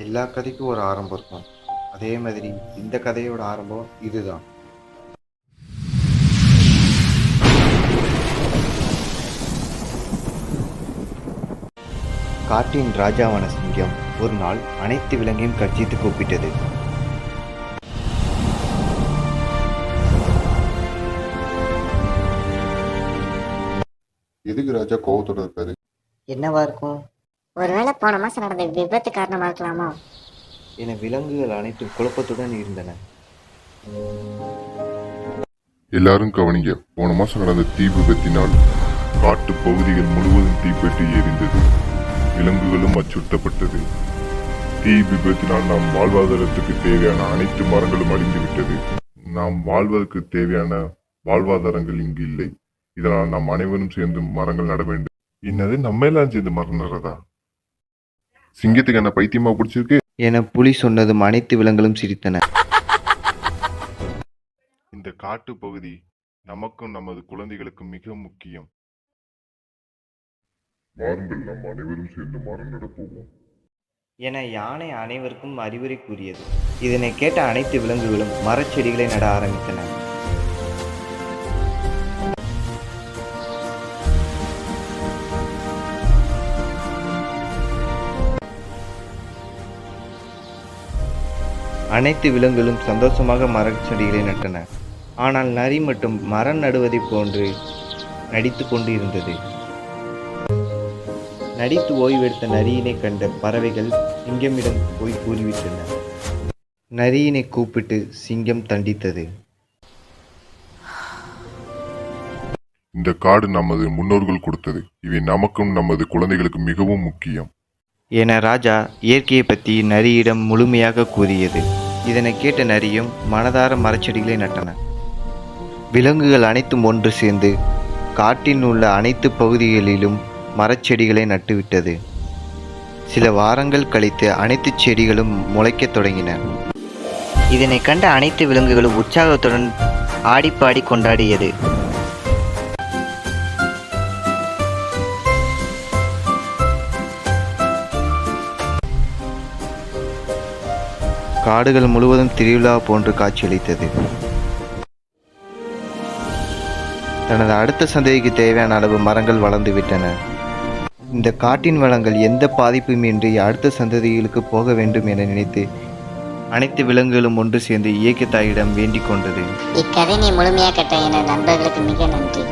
எல்லா கதைக்கும் ஒரு ஆரம்பம் இருக்கும். அதே மாதிரி இந்த கதையோட ஆரம்பம் இதுதான். காட்டின் ராஜாவான சிங்கம் ஒரு நாள் அனைத்து விலங்கையும் கர்ஜித்து கூப்பிட்டது. எதுக்கு ராஜா கோவத்தோட இருக்காரு? என்னவா இருக்கும்? ஒருவேளை போன மாசம் நடந்த விபத்து காரணமா இருக்கலாமோ? என விலங்குகள் அனைத்தும் குழப்பத்துடன் இருந்தன. எல்லாரும் கவனிங்க. போன மாசம் நடந்த தீ விபத்தினால் காட்டு பகுதிகள் முழுவதும் தீப்பற்றி எரிந்தது. விலங்குகளும் அச்சுறுத்தப்பட்டது. தீ விபத்தினால் நாம் வாழ்வாதாரத்துக்கு தேவையான அனைத்து மரங்களும் அழிந்து விட்டது. நாம் வாழ்வதற்கு தேவையான வாழ்வாதாரங்கள் இங்கு இல்லை. இதனால் நாம் அனைவரும் சேர்ந்து மரங்கள் நட வேண்டும். என்னது, நம்ம எல்லாம் சேர்ந்து மரம் நடுறதா? சிங்கத்துக்கு என்ன பைத்தியமா பிடிச்சிருக்கு என புலி சொன்னதும் அனைத்து விலங்குகளும் சிரித்தன. இந்த காட்டு பகுதி நமக்கும் நமது குழந்தைகளுக்கும் மிக முக்கியம். வாருங்கள், நாம் அனைவரும் சேர்ந்து மரம் நடப்போம் என யானை அனைவருக்கும் அறிவுரை கூறியது. இதனை கேட்ட அனைத்து விலங்குகளும் மரச்செடிகளை நட ஆரம்பித்தன. அனைத்து விலங்குகளும் சந்தோஷமாக மரச்செடிகளை நட்டன. ஆனால் நரி மட்டும் மரம் நடுவதை போன்று நடித்து கொண்டு இருந்தது. நடித்து ஓய்வெடுத்த நரியினை கண்ட பறவைகள் சிங்கமிடம் போய் கூறிவிட்டன. நரியினை கூப்பிட்டு சிங்கம் தண்டித்தது. இந்த காடு நமது முன்னோர்கள் கொடுத்தது. இவை நமக்கும் நமது குழந்தைகளுக்கு மிகவும் முக்கியம் என ராஜா இயற்கையை பற்றி நரியிடம் முழுமையாக கூறியது. இதனை கேட்ட நரியும் மனதார மரச்செடிகளை நட்டன. விலங்குகள் அனைத்தும் ஒன்று சேர்ந்து காட்டில் உள்ள அனைத்து பகுதிகளிலும் மரச்செடிகளை நட்டுவிட்டது. சில வாரங்கள் கழித்து அனைத்து செடிகளும் முளைக்கத் தொடங்கின. இதனை கண்ட அனைத்து விலங்குகளும் உற்சாகத்துடன் ஆடிப்பாடி கொண்டாடியது. காடுகள் முழுவதும் திருவிழா போன்று காட்சியளித்தது. தனது அடுத்த சந்ததிக்கு தேவையான அளவு மரங்கள் வளர்ந்து விட்டன. இந்த காட்டின் வளங்கள் எந்த பாதிப்புமின்றி அடுத்த சந்ததிகளுக்கு போக வேண்டும் என நினைத்து அனைத்து விலங்குகளும் ஒன்று சேர்ந்து இயற்கை தாயிடம் வேண்டிக் கொண்டது. இக்கதை நீ முழுமையா கேட்ட என நண்பர்களுக்கு மிக நன்றி.